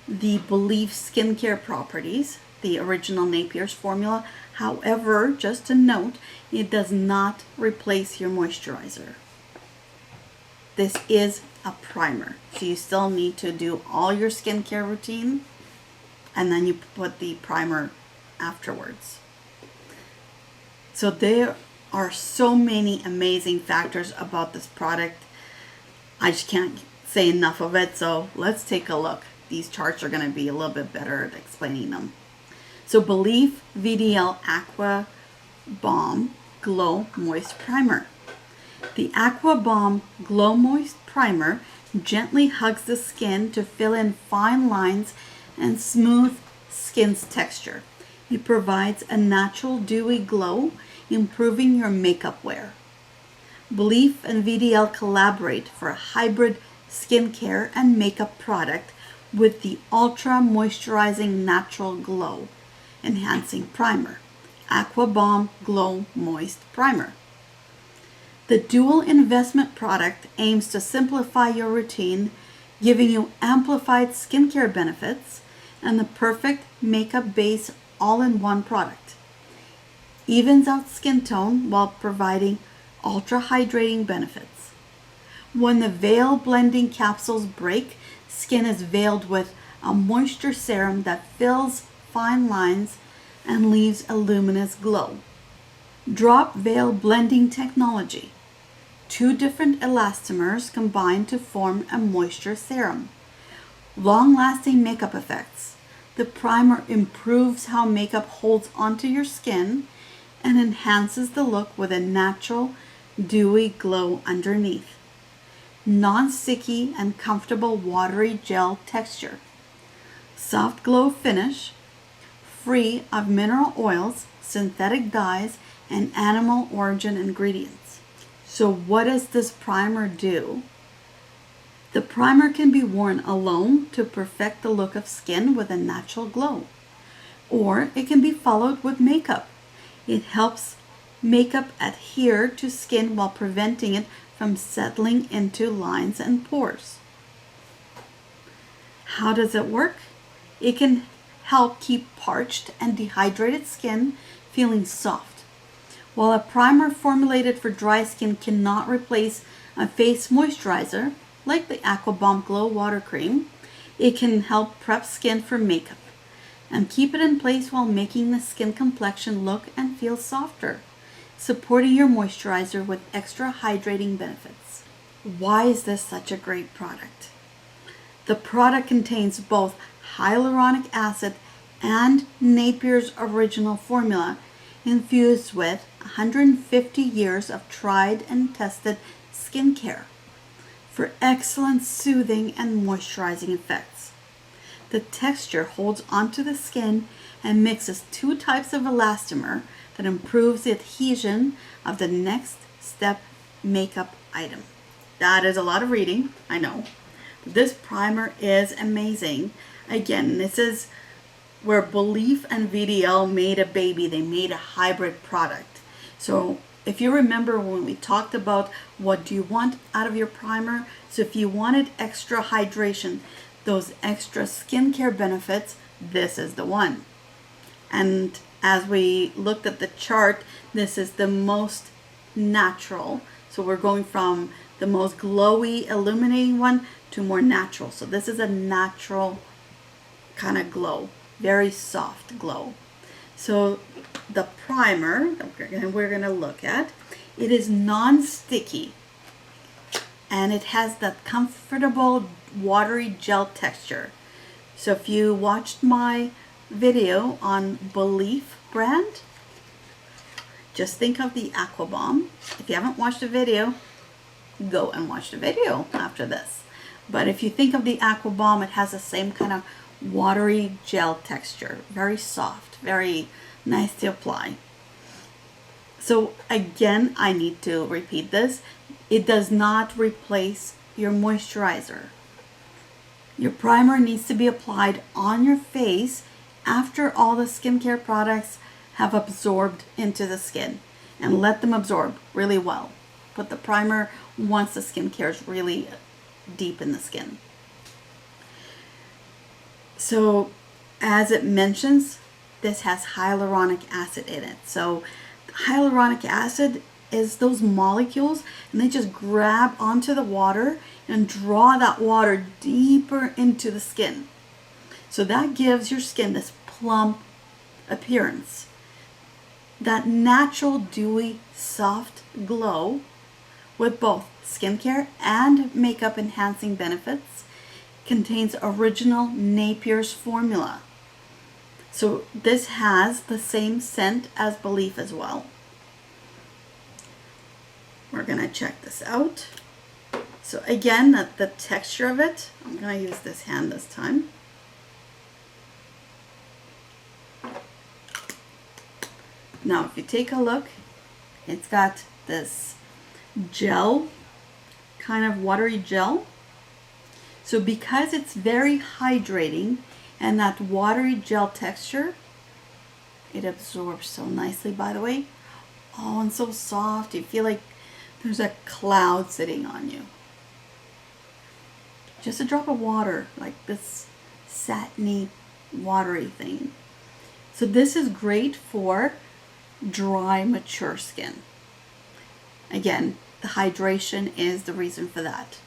the belif skincare properties, the original Napier's formula. However, just to note, it does not replace your moisturizer. This is a primer. So you still need to do all your skincare routine, and then you put the primer afterwards. So there are so many amazing factors about this product. I just can't say enough of it. So let's take a look. These charts are going to be a little bit better at explaining them. So belif VDL Aqua Balm Glow Moist Primer. The Aqua Balm Glow Moist Primer gently hugs the skin to fill in fine lines and smooth skin's texture. It provides a natural dewy glow, improving your makeup wear. belif and VDL collaborate for a hybrid skincare and makeup product with the ultra moisturizing natural glow enhancing primer, Aqua Balm Glow Moist Primer. The dual investment product aims to simplify your routine, giving you amplified skincare benefits and the perfect makeup base all in one product. Evens out skin tone while providing ultra hydrating benefits. When the veil blending capsules break, skin is veiled with a moisture serum that fills fine lines and leaves a luminous glow. Drop veil blending technology. 2 different elastomers combine to form a moisture serum. Long-lasting makeup effects. The primer improves how makeup holds onto your skin and enhances the look with a natural, dewy glow underneath. Non-sticky and comfortable watery gel texture. Soft glow finish, free of mineral oils, synthetic dyes, and animal origin ingredients. So what does this primer do? The primer can be worn alone to perfect the look of skin with a natural glow, or it can be followed with makeup. It helps makeup adhere to skin while preventing it from settling into lines and pores. How does it work? It can help keep parched and dehydrated skin feeling soft. While a primer formulated for dry skin cannot replace a face moisturizer, like the Aqua Balm Glow Water Cream, it can help prep skin for makeup and keep it in place while making the skin complexion look and feel softer, supporting your moisturizer with extra hydrating benefits. Why is this such a great product? The product contains both hyaluronic acid and Napier's original formula, infused with 150 years of tried and tested skincare for excellent soothing and moisturizing effects. The texture holds onto the skin and mixes 2 types of elastomer that improves the adhesion of the next step makeup item. That is a lot of reading, I know. But this primer is amazing. Again, this is where belif and VDL made a baby. They made a hybrid product. So if you remember when we talked about what do you want out of your primer, so if you wanted extra hydration, those extra skincare benefits, this is the one. And as we looked at the chart, this is the most natural. So we're going from the most glowy, illuminating one to more natural. So this is a natural kind of glow, very soft glow. So the primer that we're going to look at, it is non-sticky and it has that comfortable watery gel texture. So if you watched my video on belif brand, just think of the Aqua Balm. If you haven't watched the video, go and watch the video after this. But if you think of the Aqua Balm, it has the same kind of watery gel texture, very soft, very nice to apply. So again, I need to repeat this. It does not replace your moisturizer. Your primer needs to be applied on your face after all the skincare products have absorbed into the skin, and let them absorb really well. Put the primer once the skincare is really deep in the skin. So as it mentions, this has hyaluronic acid in it. So hyaluronic acid is those molecules, and they just grab onto the water and draw that water deeper into the skin. So that gives your skin this plump appearance. That natural, dewy, soft glow with both skincare and makeup enhancing benefits contains original Napier's formula. So this has the same scent as belif as well. We're going to check this out. So again, the texture of it, I'm going to use this hand this time. Now if you take a look, it's got this gel, kind of watery gel. So because it's very hydrating and that watery gel texture, it absorbs so nicely, by the way. Oh, and so soft. You feel like there's a cloud sitting on you. Just a drop of water, like this satiny, watery thing. So this is great for dry, mature skin. Again, the hydration is the reason for that.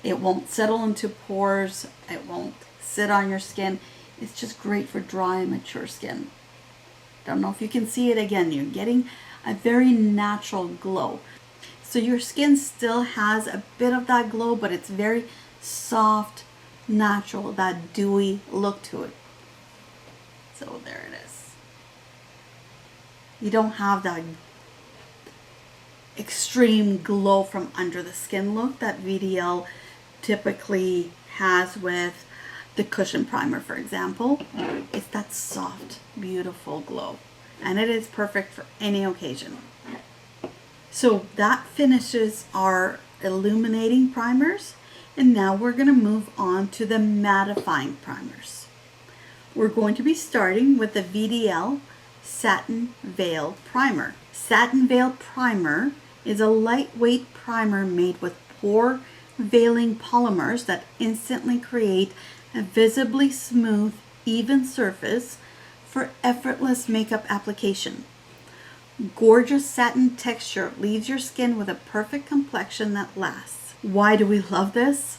It won't settle into pores. It won't sit on your skin. It's just great for dry, mature skin. Don't know if you can see it. Again, you're getting a very natural glow. So your skin still has a bit of that glow, but it's very soft, natural, that dewy look to it. So there it is. You don't have that extreme glow from under the skin look that VDL typically has with the cushion primer, for example. It's that soft, beautiful glow, and it is perfect for any occasion. So that finishes our illuminating primers, and now we're going to move on to the mattifying primers. We're going to be starting with the VDL Satin Veil Primer. Satin Veil Primer is a lightweight primer made with pore veiling polymers that instantly create a visibly smooth, even surface for effortless makeup application. Gorgeous satin texture leaves your skin with a perfect complexion that lasts. Why do we love this?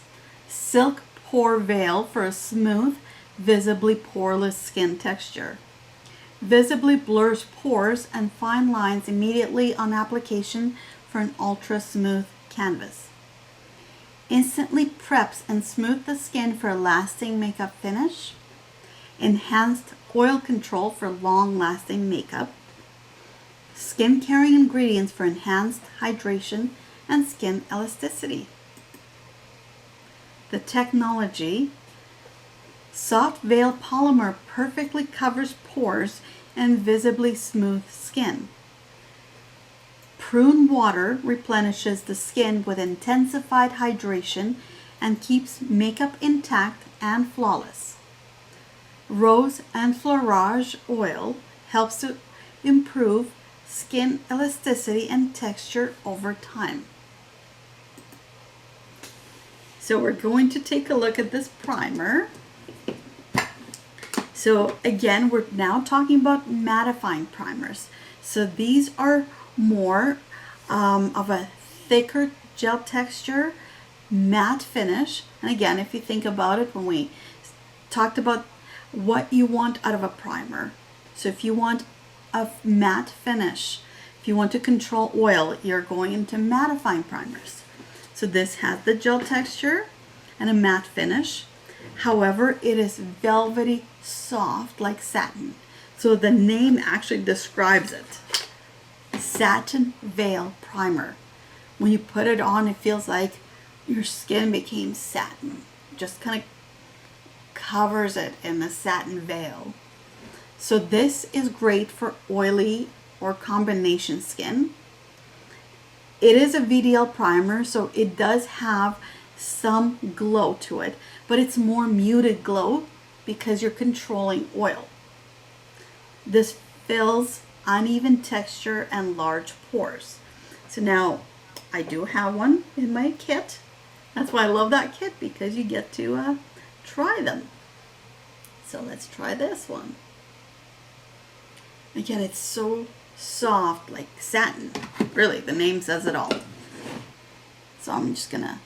Silk pore veil for a smooth, visibly poreless skin texture. Visibly blurs pores and fine lines immediately on application for an ultra smooth canvas. Instantly preps and smooths the skin for a lasting makeup finish. Enhanced oil control for long lasting makeup. Skin caring ingredients for enhanced hydration and skin elasticity. The technology: soft veil polymer perfectly covers pores and visibly smooth skin. Prune water replenishes the skin with intensified hydration and keeps makeup intact and flawless. Rose and fleurage oil helps to improve skin elasticity and texture over time. So we're going to take a look at this primer. So again, we're now talking about mattifying primers. So these are more of a thicker gel texture, matte finish. And again, if you think about it, when we talked about what you want out of a primer. So if you want a matte finish, if you want to control oil, you're going into mattifying primers. So this has the gel texture and a matte finish. However, it is velvety soft like satin. So the name actually describes it. Satin Veil Primer. When you put it on, it feels like your skin became satin. Just kind of covers it in the satin veil. So this is great for oily or combination skin. It is a VDL primer, so it does have some glow to it, but it's more muted glow because you're controlling oil. This fills uneven texture and large pores. So now I do have one in my kit. That's why I love that kit, because you get to try them. So let's try this one. Again, it's so soft, like satin. Really, the name says it all. So I'm just gonna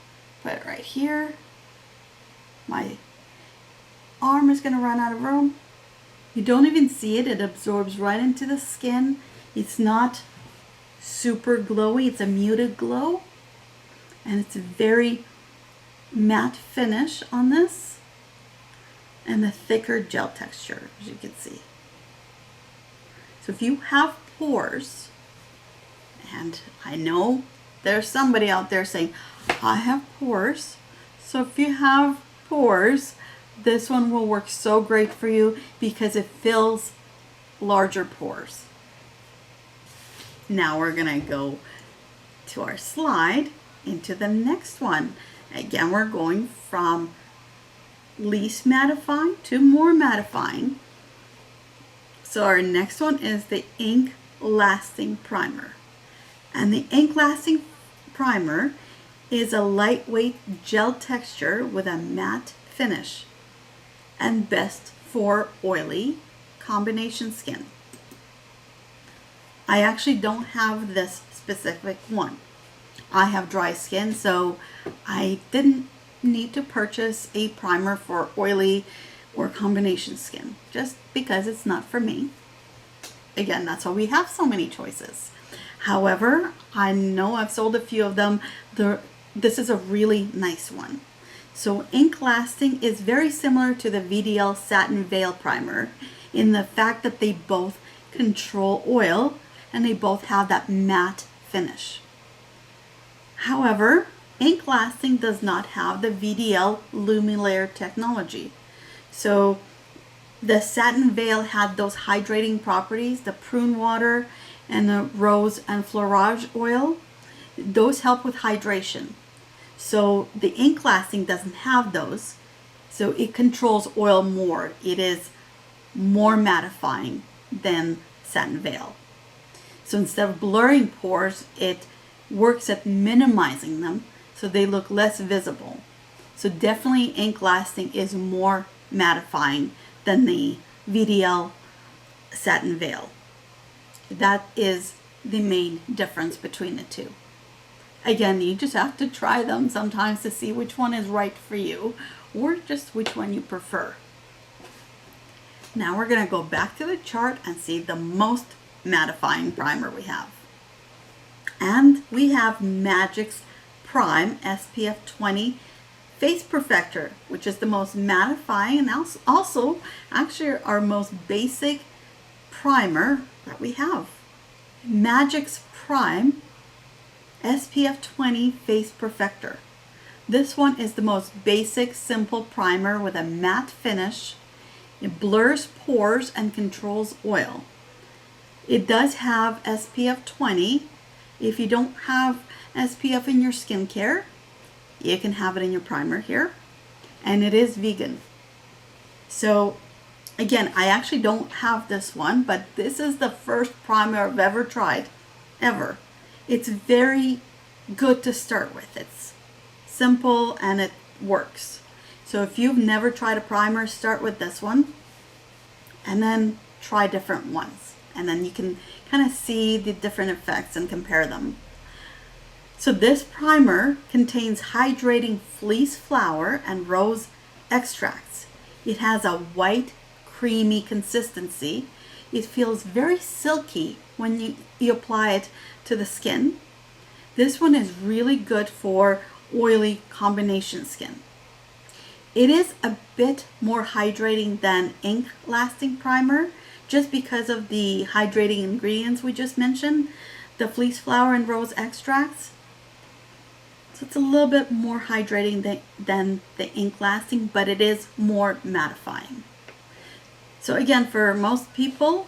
put it right here. My arm is gonna run out of room. You don't even see it. It absorbs right into the skin. It's not super glowy. It's a muted glow. And it's a very matte finish on this. And the thicker gel texture, as you can see. So if you have pores, and I know there's somebody out there saying, I have pores. So if you have pores, this one will work so great for you because it fills larger pores. Now we're gonna go to our slide into the next one. Again, we're going from least mattifying to more mattifying. So our next one is the Ink Lasting Primer. And the Ink Lasting Primer is a lightweight gel texture with a matte finish and best for oily combination skin. I actually don't have this specific one. I have dry skin, so I didn't need to purchase a primer for oily or combination skin, just because it's not for me. Again, that's why we have so many choices. However, I know I've sold a few of them. This is a really nice one. So Ink Lasting is very similar to the VDL Satin Veil Primer in the fact that they both control oil and they both have that matte finish. However, Ink Lasting does not have the VDL Lumilayer technology. So the Satin Veil had those hydrating properties, the prune water and the rose and fleurage oil. Those help with hydration. So the Ink Lasting doesn't have those. So it controls oil more. It is more mattifying than Satin Veil. So instead of blurring pores, it works at minimizing them so they look less visible. So definitely Ink Lasting is more mattifying than the VDL Satin Veil. That is the main difference between the two. Again, you just have to try them sometimes to see which one is right for you or just which one you prefer. Now we're going to go back to the chart and see the most mattifying primer we have. And we have Magic's Prime SPF 20 Face Perfector, which is the most mattifying and also actually our most basic primer that we have. Magic's Prime SPF 20 Face Perfector. This one is the most basic, simple primer with a matte finish. It blurs pores and controls oil. It does have SPF 20. If you don't have SPF in your skincare, you can have it in your primer here. And it is vegan. So again, I actually don't have this one, but this is the first primer I've ever tried, ever. It's very good to start with. It's simple and it works. So if you've never tried a primer, start with this one and then try different ones. And then you can kind of see the different effects and compare them. So this primer contains hydrating fleece flower and rose extracts. It has a white, creamy consistency. It feels very silky when you apply it to the skin. This one is really good for oily combination skin. It is a bit more hydrating than Ink Lasting Primer just because of the hydrating ingredients we just mentioned, the fleece flower and rose extracts. So it's a little bit more hydrating than the Ink Lasting, but it is more mattifying. So again, for most people,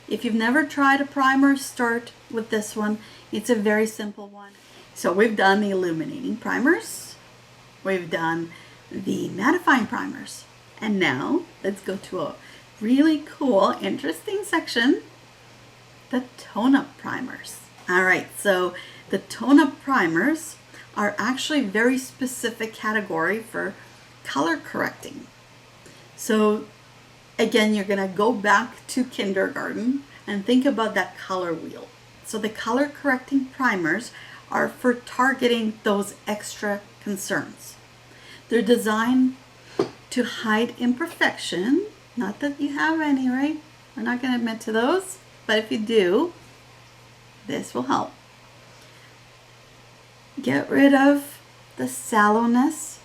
if you've never tried a primer, start with this one. It's a very simple one. So we've done the illuminating primers, we've done the mattifying primers, and now let's go to a really cool, interesting section, the tone-up primers. All right, so the tone-up primers are actually very specific category for color correcting. So again, you're gonna go back to kindergarten and think about that color wheel. So the color correcting primers are for targeting those extra concerns. They're designed to hide imperfection. Not that you have any, right? We're not going to admit to those, but if you do, this will help. Get rid of the sallowness,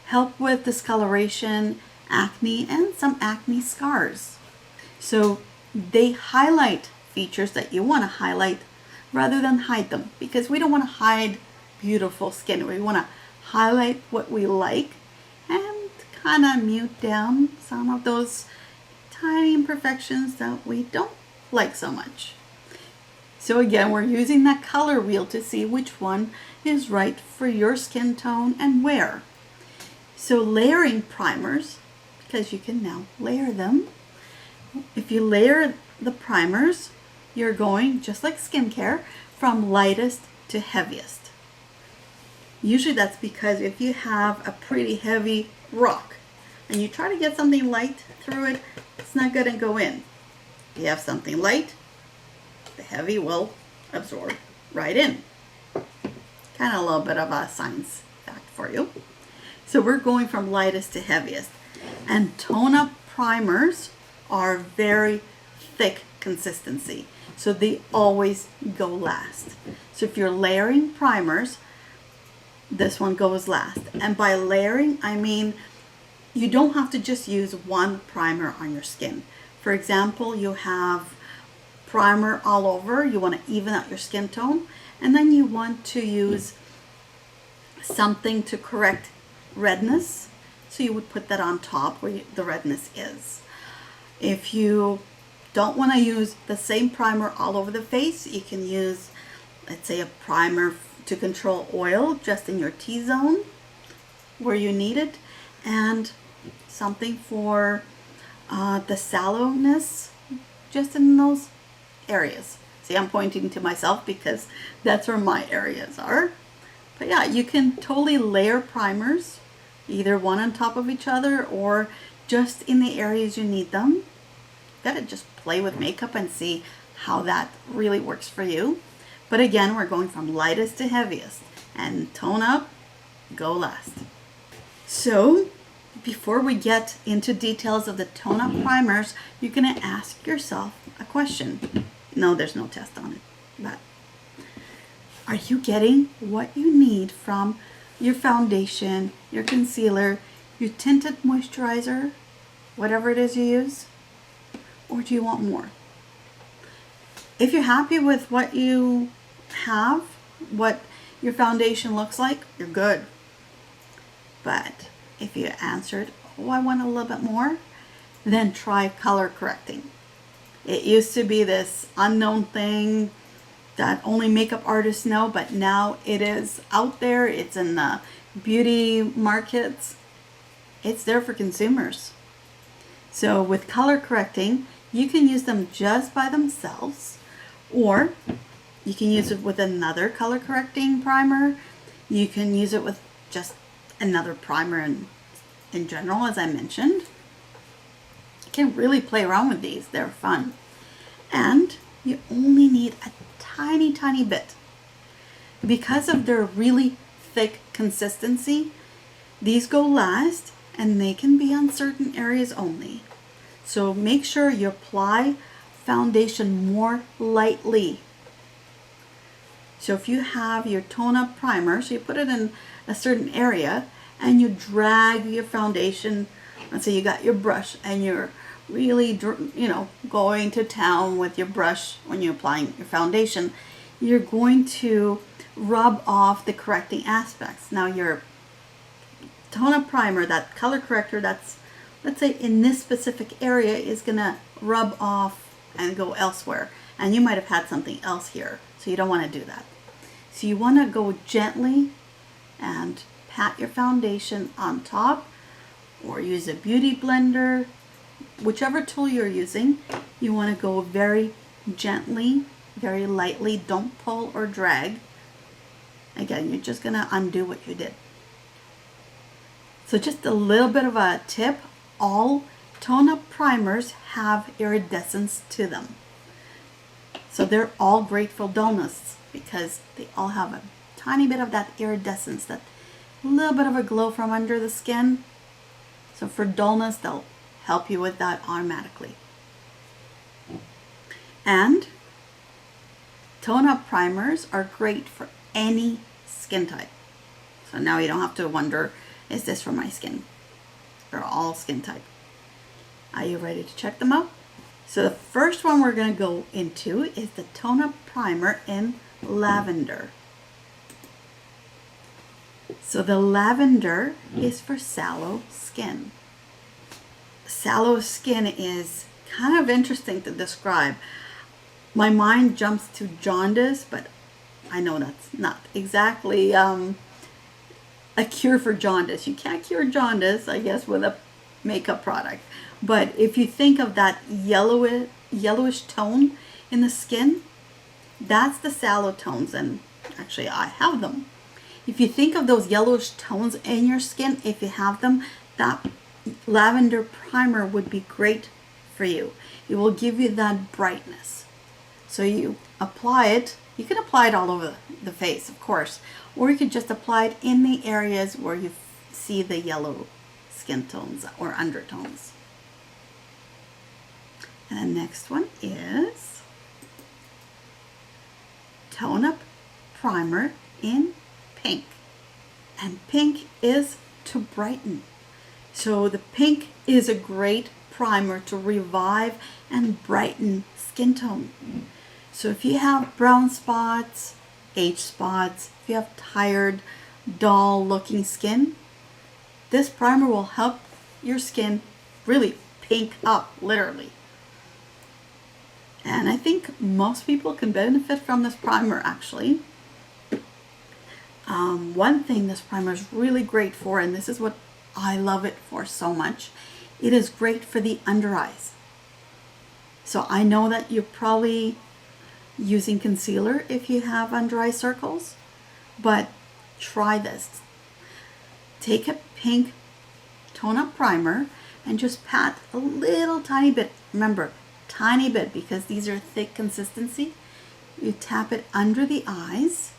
help with discoloration, acne, and some acne scars. So they highlight features that you want to highlight rather than hide them, because we don't want to hide beautiful skin. We want to highlight what we like and kind of mute down some of those tiny imperfections that we don't like so much. So again, we're using that color wheel to see which one is right for your skin tone and where. So layering primers, because you can now layer them. If you layer the primers, you're going, just like skincare, from lightest to heaviest. Usually that's because if you have a pretty heavy rock and you try to get something light through it, it's not going to go in. If you have something light, the heavy will absorb right in. Kind of a little bit of a science fact for you. So we're going from lightest to heaviest. And tone-up primers are very thick consistency, so they always go last. So if you're layering primers, this one goes last. And by layering, I mean you don't have to just use one primer on your skin. For example, you have primer all over, you want to even out your skin tone, and then you want to use something to correct redness, so you would put that on top where the redness is. If you don't want to use the same primer all over the face, you can use, let's say, a primer to control oil just in your T-zone where you need it, and something for the sallowness just in those areas. See, I'm pointing to myself because that's where my areas are. But yeah, you can totally layer primers, either one on top of each other or just in the areas you need them. You gotta just play with makeup and see how that really works for you. But again, we're going from lightest to heaviest, and tone up, go last. So before we get into details of the tone up primers, you're gonna ask yourself a question. No, there's no test on it, but are you getting what you need from your foundation, your concealer, your tinted moisturizer, whatever it is you use? Or do you want more? If you're happy with what you have, what your foundation looks like, you're good. But if you answered, oh, I want a little bit more, then try color correcting. It used to be this unknown thing that only makeup artists know, but now it is out there. It's in the beauty markets. It's there for consumers. So with color correcting, you can use them just by themselves, or you can use it with another color correcting primer. You can use it with just another primer in general, as I mentioned. You can really play around with these. They're fun. And you only need a tiny, tiny bit. Because of their really thick consistency, these go last, and they can be on certain areas only. So make sure you apply foundation more lightly. So if you have your tone up primer, so you put it in a certain area and you drag your foundation, let's say you got your brush and you're really, going to town with your brush when you're applying your foundation, you're going to rub off the correcting aspects. Now your tone up primer, that color corrector that's, let's say, in this specific area is gonna rub off and go elsewhere. And you might have had something else here, so you don't want to do that. So you want to go gently and pat your foundation on top, or use a beauty blender, whichever tool you're using. You want to go very gently, very lightly. Don't pull or drag. Again, you're just going to undo what you did. So just a little bit of a tip, all tone-up primers have iridescence to them. So they're all great for dullness because they all have a tiny bit of that iridescence, that little bit of a glow from under the skin. So for dullness, they'll help you with that automatically. And tone-up primers are great for any skin type. So now you don't have to wonder, is this for my skin? They're all skin type. Are you ready to check them out? So the first one we're going to go into is the tone-up primer in lavender. So the lavender is for sallow skin. Sallow skin is kind of interesting to describe. My mind jumps to jaundice, but I know that's not exactly a cure for jaundice. You can't cure jaundice, I guess, with a makeup product. But if you think of that yellowish tone in the skin, that's the sallow tones, and actually I have them. If you think of those yellowish tones in your skin, if you have them, that lavender primer would be great for you. It will give you that brightness. So you apply it. You can apply it all over the face, of course, or you could just apply it in the areas where you see the yellow skin tones or undertones. And the next one is Tone Up Primer in pink. And pink is to brighten. So the pink is a great primer to revive and brighten skin tone. So if you have brown spots, age spots, if you have tired, dull looking skin, this primer will help your skin really pink up, literally. And I think most people can benefit from this primer, actually. One thing this primer is really great for, and this is what I love it for so much, it is great for the under eyes. So I know that you're probably using concealer if you have under eye circles, but try this. Take a pink tone-up primer and just pat a little tiny bit. Remember, tiny bit, because these are thick consistency. You tap it under the eyes,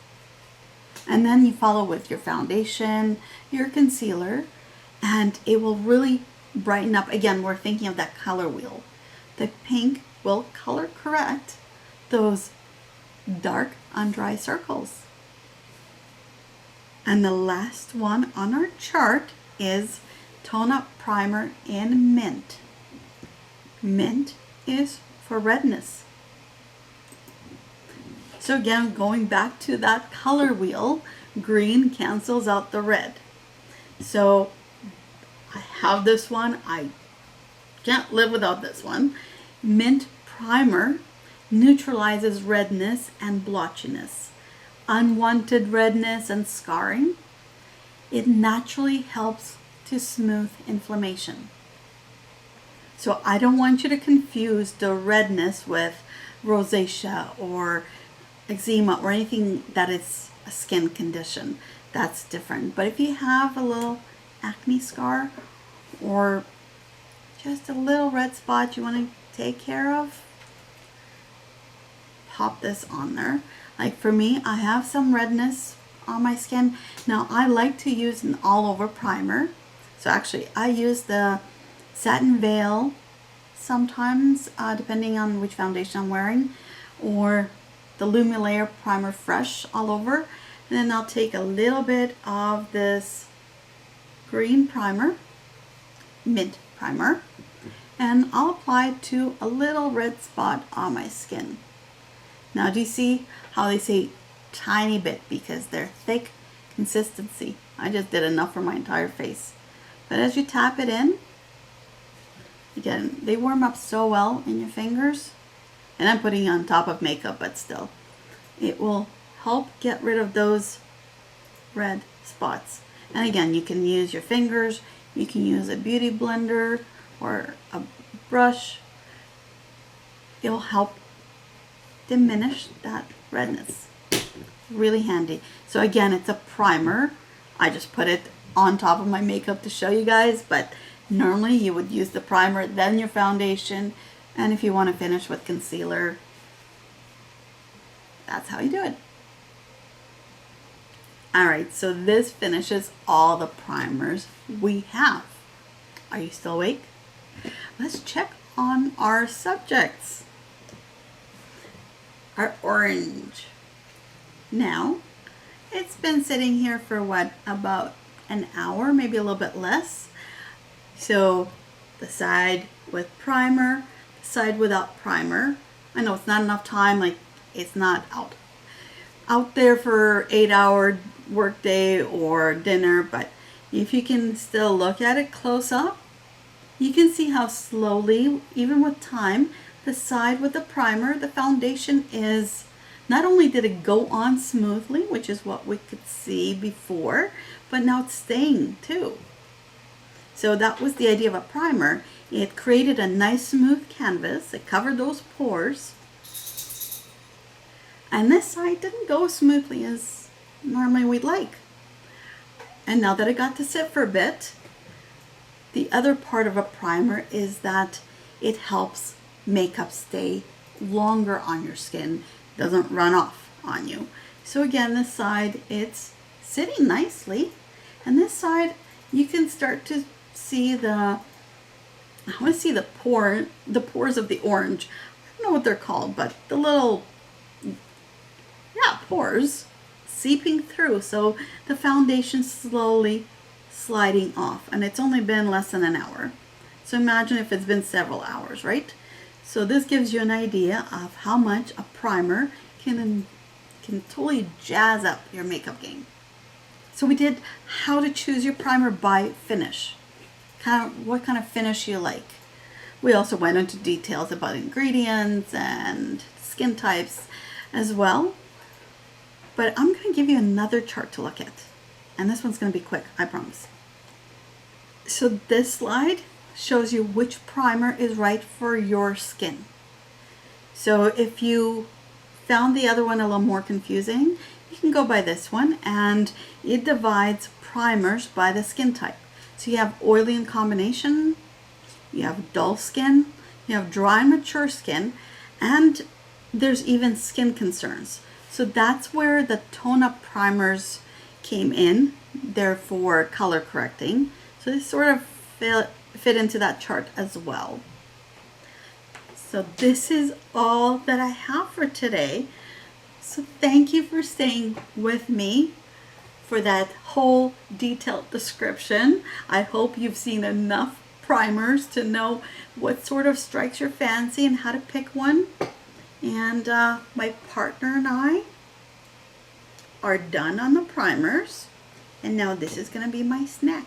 and then you follow with your foundation, your concealer, and it will really brighten up. Again, we're thinking of that color wheel. The pink will color correct those dark under eye circles. And the last one on our chart is Tone Up Primer in Mint. Mint is for redness. So again, going back to that color wheel, green cancels out the red. So I have this one. I can't live without this one. Mint Primer neutralizes redness and blotchiness, unwanted redness and scarring. It naturally helps to smooth inflammation. So I don't want you to confuse the redness with rosacea or eczema or anything that is a skin condition. That's different. But if you have a little acne scar or just a little red spot you want to take care of, pop this on there. Like for me, I have some redness on my skin. Now I like to use an all over primer. So actually I use the Satin Veil sometimes, depending on which foundation I'm wearing, or the Lumilayer Primer Fresh all over. And then I'll take a little bit of this green primer, mint primer, and I'll apply it to a little red spot on my skin. Now do you see how they say tiny bit because they're thick consistency? I just did enough for my entire face. But as you tap it in, again, they warm up so well in your fingers. And I'm putting it on top of makeup, but still, it will help get rid of those red spots. And again, you can use your fingers, you can use a beauty blender or a brush. It'll help diminish that redness. Really handy. So again, it's a primer. I just put it on top of my makeup to show you guys, but normally you would use the primer, then your foundation, and if you want to finish with concealer, that's how you do it. Alright, so this finishes all the primers we have. Are you still awake? Let's check on our subjects. Our orange. Now, it's been sitting here for what, about an hour, maybe a little bit less. So the side with primer, the side without primer. I know it's not enough time, like it's not out there for 8-hour workday or dinner, but if you can still look at it close up, you can see how slowly, even with time, the side with the primer, the foundation is, not only did it go on smoothly, which is what we could see before, but now it's staying too. So that was the idea of a primer. It created a nice smooth canvas. It covered those pores. And this side didn't go as smoothly as normally we'd like. And now that it got to sit for a bit, the other part of a primer is that it helps makeup stay longer on your skin. It doesn't run off on you. So again, this side, it's sitting nicely. And this side, you can start to see I want to see the pores of the orange. I don't know what they're called, but the little, pores seeping through. So the foundation slowly sliding off, and it's only been less than an hour. So imagine if it's been several hours, right? So this gives you an idea of how much a primer can totally jazz up your makeup game. So we did how to choose your primer by finish, what kind of finish you like. We also went into details about ingredients and skin types as well. But I'm going to give you another chart to look at. And this one's going to be quick, I promise. So this slide shows you which primer is right for your skin. So if you found the other one a little more confusing, you can go by this one, and it divides primers by the skin type. So you have oily in combination, you have dull skin, you have dry and mature skin, and there's even skin concerns. So that's where the tone-up primers came in. They're for color correcting. So they sort of fit into that chart as well. So this is all that I have for today. So thank you for staying with me for that whole detailed description. I hope you've seen enough primers to know what sort of strikes your fancy and how to pick one. And my partner and I are done on the primers. And now this is going to be my snack.